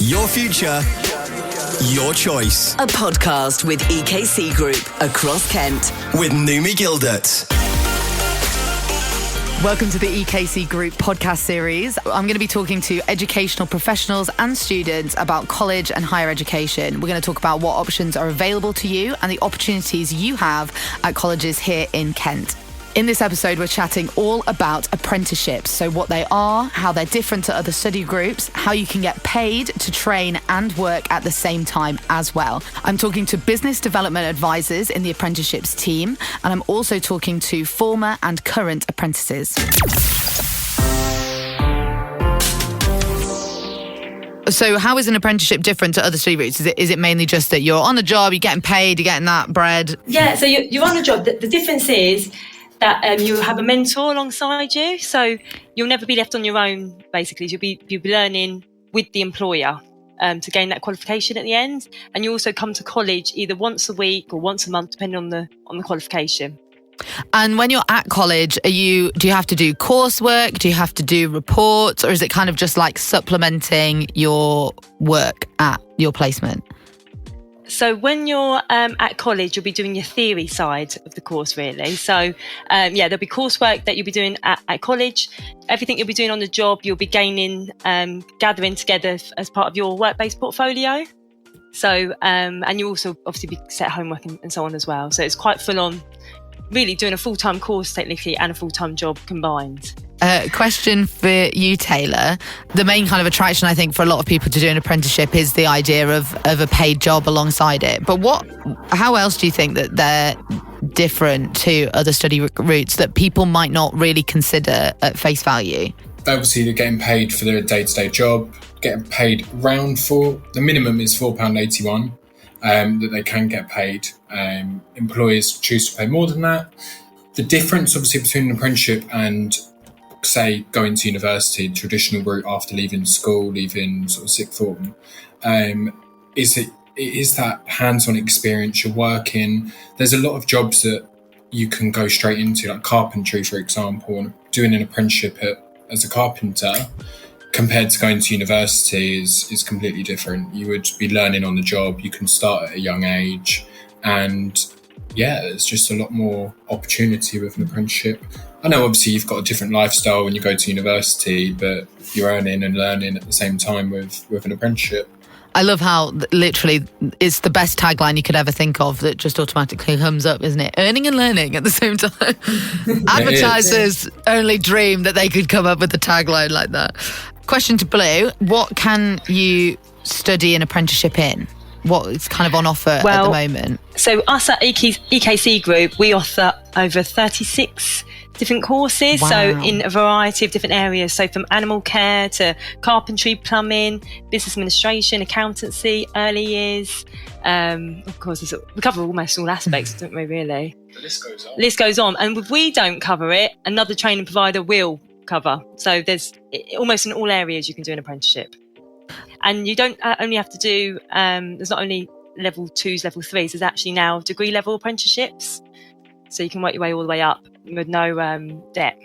Your future, your choice. A podcast with EKC Group across Kent. With Numi Gildert. Welcome to the EKC Group podcast series. I'm going to be talking to educational professionals and students about college and higher education. We're going to talk about what options are available to you and the opportunities you have at colleges here in Kent. In this episode, we're chatting all about apprenticeships. So what they are, how they're different to other study groups, how you can get paid to train and work at the same time as well. I'm talking to business development advisors in the apprenticeships team, and I'm also talking to former and current apprentices. So how is an apprenticeship different to other study routes? Is it mainly just that you're on the job, you're getting paid, you're getting that bread? Yeah, so you're on the job. The difference is that you have a mentor alongside you, so you'll never be left on your own. Basically, you'll be learning with the employer to gain that qualification at the end, and you also come to college either once a week or once a month, depending on the qualification. And when you're at college, do you have to do coursework? Do you have to do reports, or is it kind of just like supplementing your work at your placement? So when you're at college, you'll be doing your theory side of the course, really. So, there'll be coursework that you'll be doing at college. Everything you'll be doing on the job, you'll be gaining, gathering together as part of your work-based portfolio. So, and you also obviously be set homework and so on as well. So it's quite full on, really doing a full-time course technically and a full-time job combined. Question for you, Taylor. The main kind of attraction, I think, for a lot of people to do an apprenticeship is the idea of a paid job alongside it. But how else do you think that they're different to other study routes that people might not really consider at face value? Obviously, they're getting paid for their day-to-day job, getting paid the minimum is £4.81 that they can get paid. Employers choose to pay more than that. The difference, obviously, between an apprenticeship and say going to university, the traditional route after leaving school, leaving sort of sixth form, is that hands-on experience. You're working. There's a lot of jobs that you can go straight into, like carpentry, for example, and doing an apprenticeship as a carpenter compared to going to university is completely different. You would be learning on the job. You can start at a young age, and there's just a lot more opportunity with an apprenticeship. I know obviously you've got a different lifestyle when you go to university, but you're earning and learning at the same time with an apprenticeship. I love how literally it's the best tagline you could ever think of that just automatically comes up, isn't it? Earning and learning at the same time. Advertisers only dream that they could come up with a tagline like that. Question to Blue, what can you study an apprenticeship in? What is kind of on offer at the moment? So us at EKC Group, we offer over 36 different courses. Wow. So in a variety of different areas. So from animal care to carpentry, plumbing, business administration, accountancy, early years. Of course, we cover almost all aspects, don't we, really? The list goes on. And if we don't cover it, another training provider will cover. So there's almost in all areas you can do an apprenticeship. And you don't only have to do, there's not only level 2s, level 3s, there's actually now degree level apprenticeships. So you can work your way all the way up with no debt.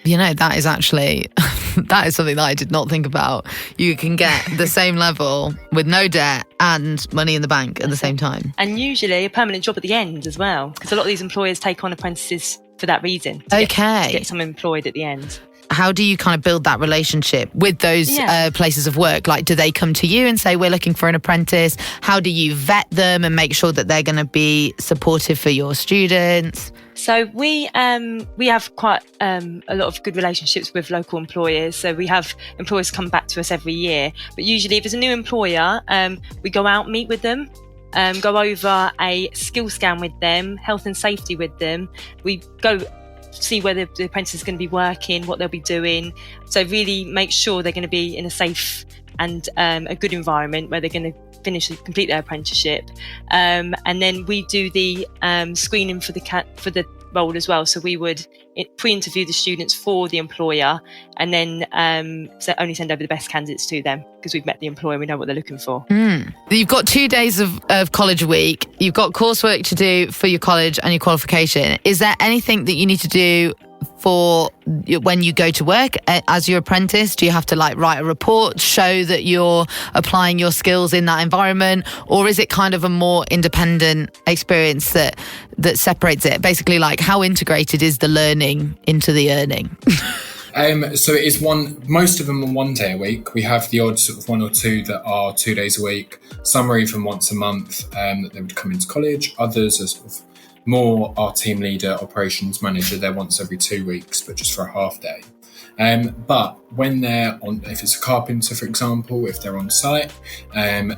You know, that is actually, that is something that I did not think about. You can get the same level with no debt and money in the bank at the same time. And usually a permanent job at the end as well, because a lot of these employers take on apprentices for that reason. To get someone employed at the end. How do you kind of build that relationship with those places of work? Like, do they come to you and say, we're looking for an apprentice? How do you vet them and make sure that they're going to be supportive for your students? So we have quite a lot of good relationships with local employers. So we have employers come back to us every year. But usually if there's a new employer, we go out, meet with them, go over a skill scan with them, health and safety with them. We go see where the apprentice is going to be working, what they'll be doing. So really make sure they're going to be in a safe and a good environment where they're going to complete their apprenticeship. And then we do the screening for the role as well. So we would pre-interview the students for the employer and then only send over the best candidates to them because we've met the employer and we know what they're looking for. You've got 2 days of college a week. You've got coursework to do for your college and your qualification. Is there anything that you need to do for when you go to work as your apprentice? Do you have to like write a report, show that you're applying your skills in that environment? Or is it kind of a more independent experience that separates it? Basically, like, how integrated is the learning into the earning? So it is most of them are 1 day a week. We have the odd sort of 1 or 2 that are 2 days a week. Some are even once a month that they would come into college. Others are sort of more our team leader, operations manager. They're once every 2 weeks, but just for a half day. But when they're on, if it's a carpenter, for example, if they're on site,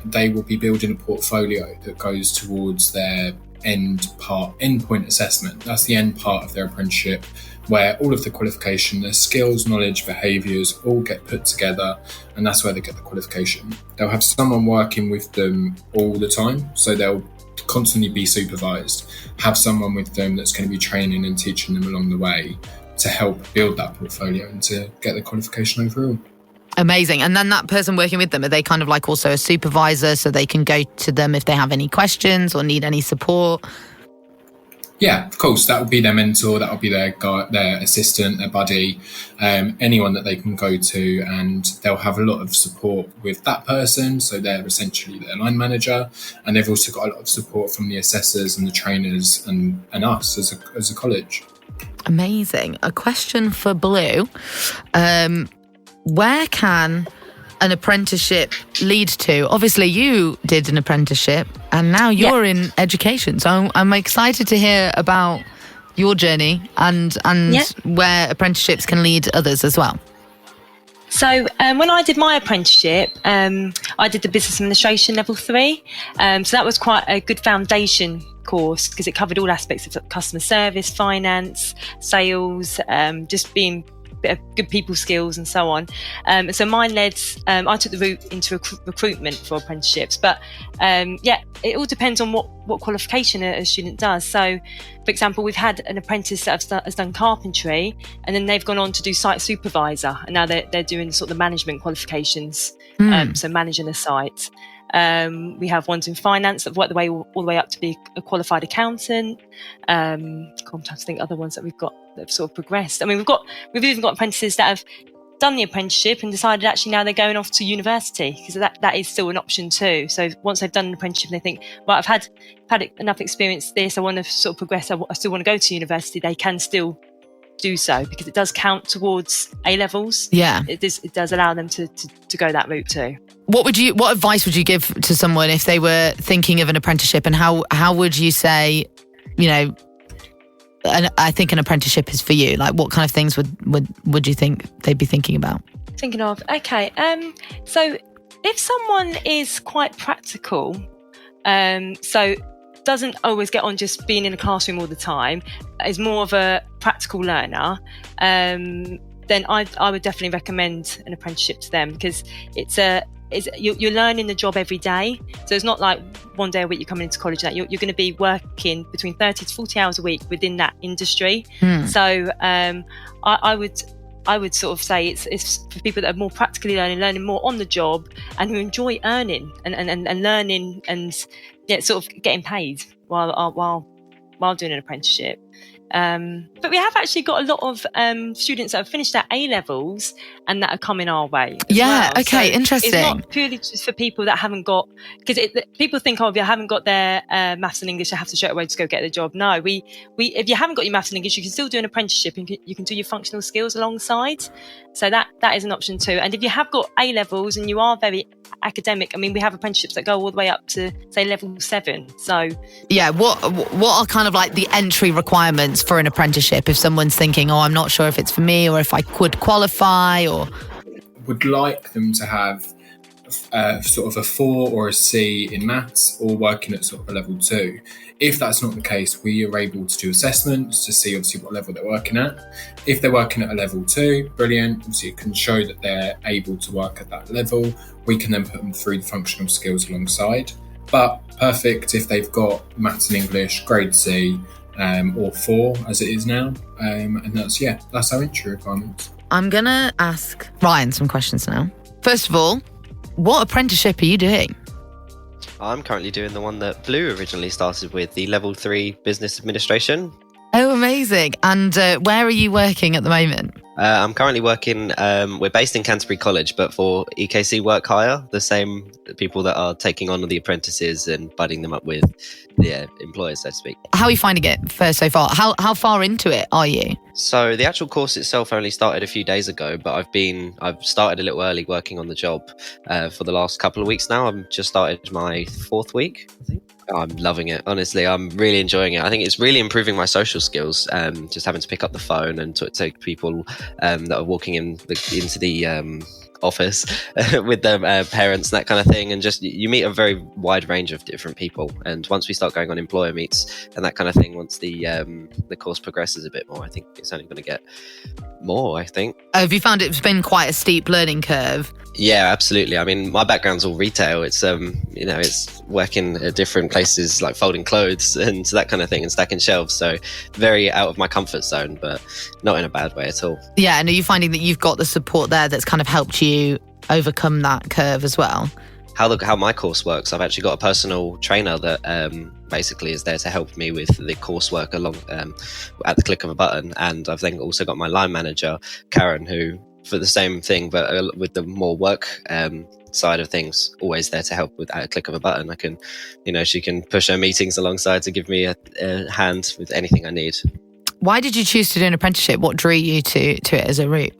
they will be building a portfolio that goes towards their endpoint assessment. That's the end part of their apprenticeship, where all of the qualification, their skills, knowledge, behaviours all get put together, and that's where they get the qualification. They'll have someone working with them all the time, so they'll constantly be supervised, have someone with them that's going to be training and teaching them along the way to help build that portfolio and to get the qualification overall. Amazing. And then that person working with them, are they kind of like also a supervisor, so they can go to them if they have any questions or need any support? Yeah, of course. That would be their mentor. That would be their assistant, their buddy, anyone that they can go to, and they'll have a lot of support with that person. So they're essentially their line manager, and they've also got a lot of support from the assessors and the trainers and us as a college. Amazing. A question for Blue. Where can an apprenticeship lead to? Obviously, you did an apprenticeship and now you're in education. So I'm excited to hear about your journey and where apprenticeships can lead others as well. So when I did my apprenticeship, I did the business administration level 3. So that was quite a good foundation course because it covered all aspects of customer service, finance, sales, just being good people skills and so on. So mine led, I took the route into recruitment for apprenticeships, but it all depends on what qualification a student does. So for example, we've had an apprentice that has done carpentry, and then they've gone on to do site supervisor, and now they're doing sort of the management qualifications, so managing a site. We have ones in finance that work all the way up to be a qualified accountant. I'm trying to think other ones that we've got that have sort of progressed. I mean, we've even got apprentices that have done the apprenticeship and decided actually now they're going off to university, because that is still an option too. So once they've done an apprenticeship and they think, well, I've had enough experience this, I want to sort of progress, I still want to go to university, they can still do so, because it does count towards A levels. Yeah, it does allow them to go that route too. What advice would you give to someone if they were thinking of an apprenticeship, and how would you say, I think an apprenticeship is for you? Like, what kind of things would you think they'd be thinking about? Thinking of, okay, so if someone is quite practical, so doesn't always get on just being in a classroom all the time, is more of a practical learner, then I would definitely recommend an apprenticeship to them, because you're learning the job every day. So it's not like one day a week you're coming into college, that you're going to be working between 30 to 40 hours a week within that industry. So I would sort of say it's for people that are more practically learning more on the job, and who enjoy earning and learning and sort of getting paid while doing an apprenticeship. But we have actually got a lot of students that have finished their A levels and that are coming our way. Yeah, well. Okay, so interesting. It's not purely just for people that haven't got, because people think, if you haven't got their maths and English, they have to straight away to go get the job. No, if you haven't got your maths and English, you can still do an apprenticeship and you can do your functional skills alongside. So that is an option too. And if you have got A levels and you are very academic, I mean, we have apprenticeships that go all the way up to say level 7. So yeah, what are kind of like the entry requirements for an apprenticeship if someone's thinking, I'm not sure if it's for me or if I could qualify? Or would like them to have sort of a 4 or a C in maths, or working at sort of a level 2. If that's not the case, we are able to do assessments to see obviously what level they're working at. If they're working at a level 2, brilliant. Obviously it can show that they're able to work at that level. We can then put them through the functional skills alongside. But perfect if they've got maths and English grade C, or 4 as it is now. And that's our entry requirements. I'm going to ask Ryan some questions now. First of all, what apprenticeship are you doing? I'm currently doing the one that Blue originally started with, the level 3 business administration. Oh, amazing. And where are you working at the moment? I'm currently working, we're based in Canterbury College, but for EKC Work Hire, the same people that are taking on the apprentices and budding them up with the employers, so to speak. How are you finding it so far? How far into it are you? So the actual course itself only started a few days ago, but I've started a little early working on the job for the last couple of weeks now. I've just started my 4th week, I think. I'm loving it. Honestly, I'm really enjoying it. I think it's really improving my social skills. Just having to pick up the phone and take people that are walking into the office with their parents and that kind of thing, and just you meet a very wide range of different people. And once we start going on employer meets and that kind of thing, once the course progresses a bit more, I think it's only going to get more. I think. Have you found it's been quite a steep learning curve? Yeah, absolutely. I mean, my background's all retail. It's it's working at different places like folding clothes and that kind of thing and stacking shelves. So very out of my comfort zone, but not in a bad way at all. Yeah, and are you finding that you've got the support there that's kind of helped you overcome that curve as well? How my course works, I've actually got a personal trainer that basically is there to help me with the coursework along at the click of a button, and I've then also got my line manager, Karen, who for the same thing, but with the more work side of things, always there to help with at a click of a button. I can, she can push her meetings alongside to give me a hand with anything I need. Why did you choose to do an apprenticeship? What drew you to it as a route?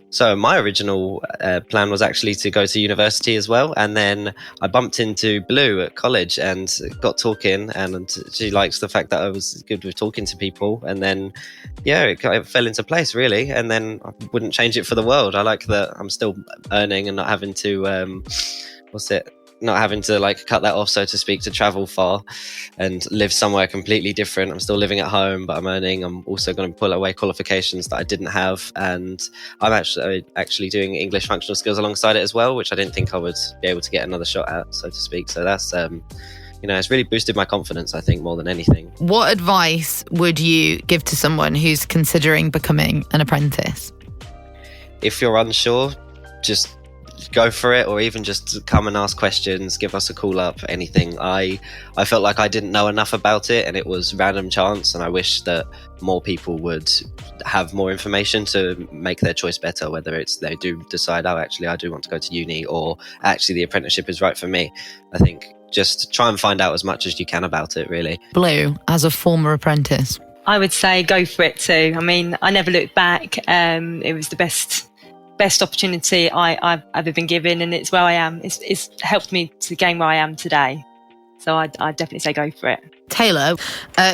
So my original plan was actually to go to university as well, and then I bumped into Blue at college and got talking, and she likes the fact that I was good with talking to people, and then it fell into place really, and then I wouldn't change it for the world. I like that I'm still earning and not having to not having to cut that off, so to speak, to travel far and live somewhere completely different. I'm still living at home, but I'm earning. I'm also going to pull away qualifications that I didn't have, and I'm actually doing English functional skills alongside it as well, which I didn't think I would be able to get another shot at, so to speak. So that's it's really boosted my confidence, I think, more than anything. What advice would you give to someone who's considering becoming an apprentice? If you're unsure, just go for it, or even just come and ask questions, give us a call up, anything. I felt like I didn't know enough about it, and it was random chance, and I wish that more people would have more information to make their choice better, whether it's they do decide, actually I do want to go to uni, or actually the apprenticeship is right for me. I think just try and find out as much as you can about it, really. Blue, as a former apprentice, I would say go for it too. I mean, I never looked back. It was the best opportunity I've ever been given, and it's where I am. It's helped me to gain where I am today. So I'd definitely say go for it. Taylor,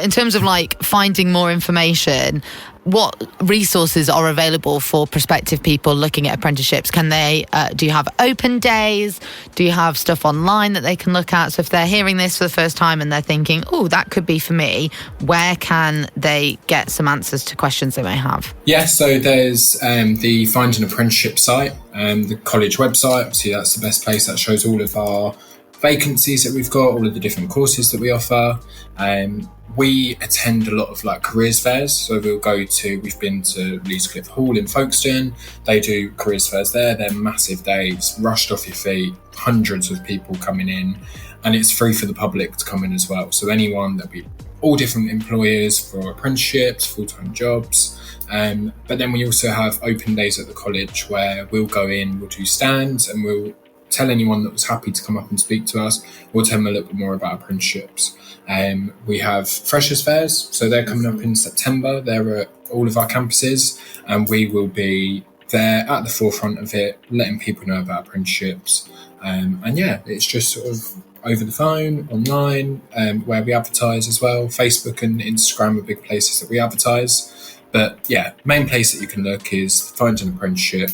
in terms of finding more information, what resources are available for prospective people looking at apprenticeships? Can they, do you have open days? Do you have stuff online that they can look at? So if they're hearing this for the first time and they're thinking, oh, that could be for me, where can they get some answers to questions they may have? Yeah, so there's the Find an Apprenticeship site, the college website. Obviously, that's the best place. That shows all of our vacancies that we've got, all of the different courses that we offer. We attend a lot of careers fairs. So we've been to Leescliffe Hall in Folkestone. They do careers fairs there. They're massive days, rushed off your feet, hundreds of people coming in, and it's free for the public to come in as well. So anyone, there'll be all different employers for apprenticeships, full-time jobs. But then we also have open days at the college where we'll go in, we'll do stands, and we'll tell anyone that was happy to come up and speak to us. We'll tell them a little bit more about apprenticeships. We have freshers fairs, so they're coming up in September. They're at all of our campuses, and we will be there at the forefront of it, letting people know about apprenticeships. It's just sort of over the phone, online, where we advertise as well. Facebook and Instagram are big places that we advertise. But yeah, main place that you can look is Find an Apprenticeship,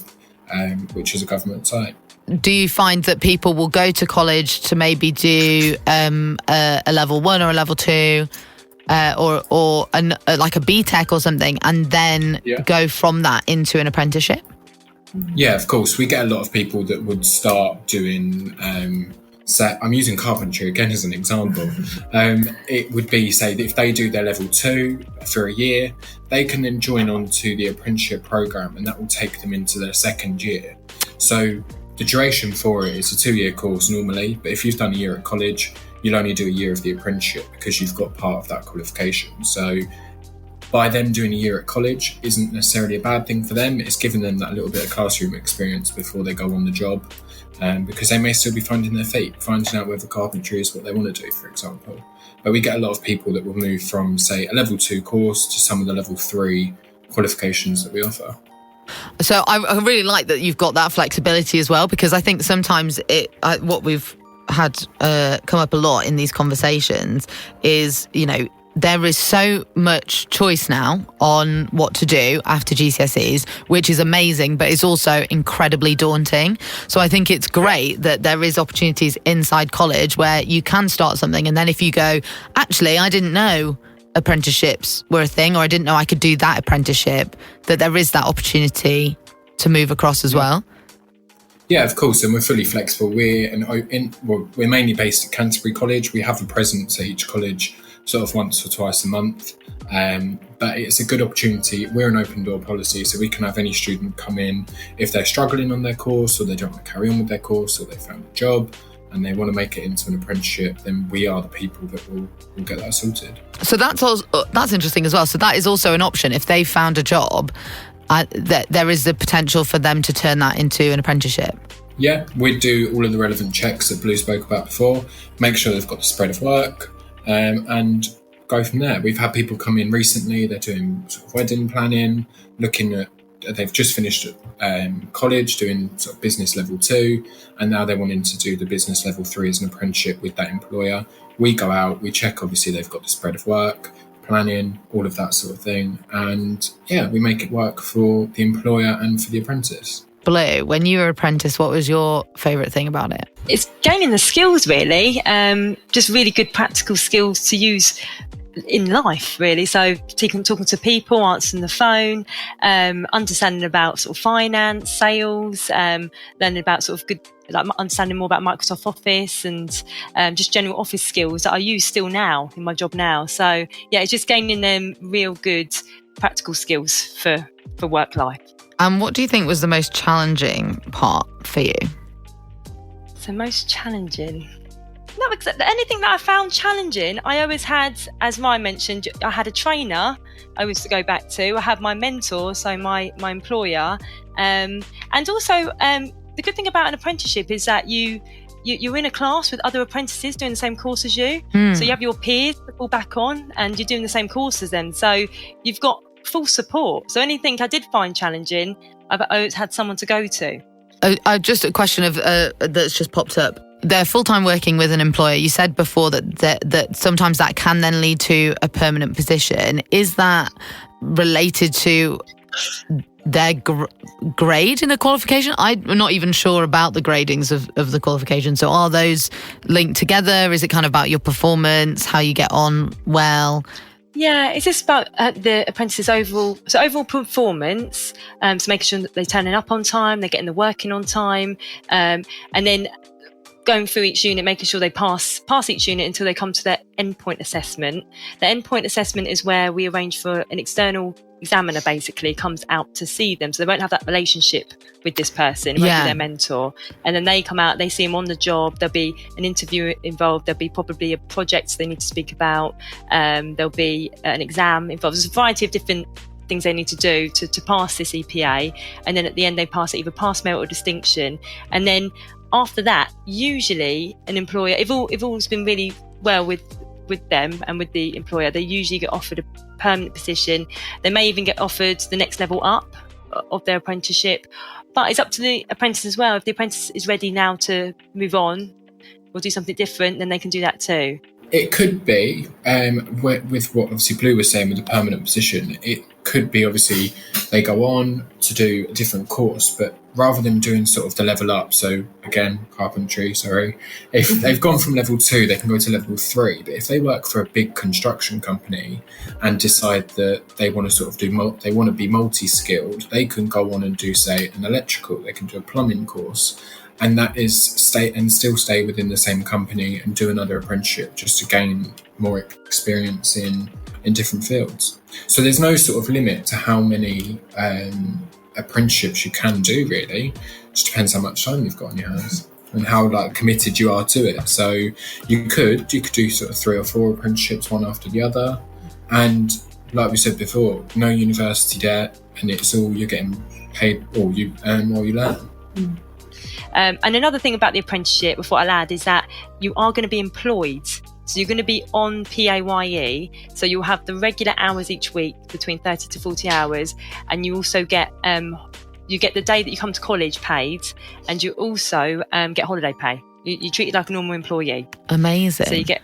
which is a government site. Do you find that people will go to college to maybe do a level 1 or a level 2 or like a BTEC or something, and then go from that into an apprenticeship? Yeah, of course. We get a lot of people that would start doing, I'm using carpentry again as an example. It would be, say, that if they do their level 2 for a year, they can then join on to the apprenticeship programme, and that will take them into their second year. So the duration for it is a 2-year course normally, but if you've done a year at college, you'll only do a year of the apprenticeship because you've got part of that qualification. So by them doing a year at college isn't necessarily a bad thing for them. It's giving them that little bit of classroom experience before they go on the job, because they may still be finding their feet, finding out whether carpentry is what they want to do, for example. But we get a lot of people that will move from, say, a level 2 course to some of the level 3 qualifications that we offer. So I really like that you've got that flexibility as well, because I think sometimes what we've had come up a lot in these conversations is, there is so much choice now on what to do after GCSEs, which is amazing, but it's also incredibly daunting. So I think it's great that there is opportunities inside college where you can start something, and then if you go, actually, I didn't know apprenticeships were a thing, or I didn't know I could do that apprenticeship, that there is that opportunity to move across as well. Yeah, of course, and we're fully flexible. We're mainly based at Canterbury College. We have a presence at each college sort of once or twice a month, but it's a good opportunity. We're an open door policy, so we can have any student come in if they're struggling on their course, or they don't want to carry on with their course, or they found a job and they want to make it into an apprenticeship, then we are the people that will get that sorted. So that's interesting as well. So that is also an option. If they found a job, there is the potential for them to turn that into an apprenticeship. Yeah, we do all of the relevant checks that Blue spoke about before, make sure they've got the spread of work, and go from there. We've had people come in recently, they're doing sort of wedding planning, they've just finished college doing sort of business level 2, and now they're wanting to do the business level 3 as an apprenticeship with that employer. We go out, we check, obviously they've got the spread of work, planning, all of that sort of thing, and we make it work for the employer and for the apprentice. Blue, when you were an apprentice, what was your favourite thing about it? It's gaining the skills, really. Just really good practical skills to use in life, really. So talking to people, answering the phone, understanding about sort of finance, sales, learning about sort of good, like understanding more about Microsoft Office, and just general office skills that I use still now in my job now. So yeah, it's just gaining them real good practical skills for work life. And what do you think was the most challenging part for you? So most challenging? No, except anything that I found challenging, I always had, as Ryan mentioned, I had a trainer I was to go back to. I had my mentor, so my employer. And also, the good thing about an apprenticeship is that you're in a class with other apprentices doing the same course as you. So you have your peers to fall back on, and you're doing the same course as them. So you've got full support. So anything I did find challenging, I've always had someone to go to. Just a question of that's just popped up. They're full-time working with an employer. You said before that sometimes that can then lead to a permanent position. Is that related to their grade in the qualification? I'm not even sure about the gradings of the qualification. So are those linked together? Is it kind of about your performance, how you get on well? Yeah, it's just about the apprentices' overall performance, so making sure that they're turning up on time, they're getting the work in on time, and then going through each unit, making sure they pass each unit until they come to their endpoint assessment. The endpoint assessment is where we arrange for an external examiner, basically comes out to see them, so they won't have that relationship with this person. It won't be their mentor, and then they come out, they see them on the job, there'll be an interview involved, there'll be probably a project they need to speak about, there'll be an exam involved. There's a variety of different things they need to do to pass this EPA, and then at the end they pass it, either pass, merit or distinction. And then after that, usually an employer, if all's been really well with them and with the employer, they usually get offered a permanent position. They may even get offered the next level up of their apprenticeship, but it's up to the apprentice as well. If the apprentice is ready now to move on or do something different, then they can do that too. It could be, with what obviously Blue was saying with the permanent position, it could be obviously they go on to do a different course, but rather than doing sort of the level up, so again, carpentry, if they've gone from level 2, they can go to level 3. But if they work for a big construction company and decide that they want to sort of they want to be multi-skilled, they can go on and do, say, an electrical, they can do a plumbing course. And that is still stay within the same company and do another apprenticeship just to gain more experience in different fields. So there's no sort of limit to how many apprenticeships you can do, really. It just depends how much time you've got on your hands and how committed you are to it. So you could do sort of 3 or 4 apprenticeships, one after the other. And like we said before, no university debt, and it's all you're getting paid, or you earn while you learn. And another thing about the apprenticeship, before I'll add, is that you are going to be employed. So you're going to be on PAYE. So you'll have the regular hours each week, between 30 to 40 hours. And you also get the day that you come to college paid, and you also get holiday pay. You're treated like a normal employee. Amazing. So you get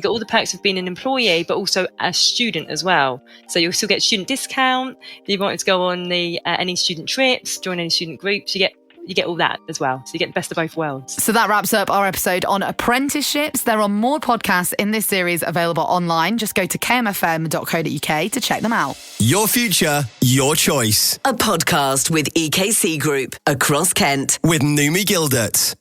all the perks of being an employee, but also a student as well. So you'll still get student discount. If you wanted to go on any student trips, join any student groups, you get all that as well. So you get the best of both worlds. So that wraps up our episode on apprenticeships. There are more podcasts in this series available online. Just go to kmfm.co.uk to check them out. Your future, your choice. A podcast with EKC Group across Kent. With Numi Gildert.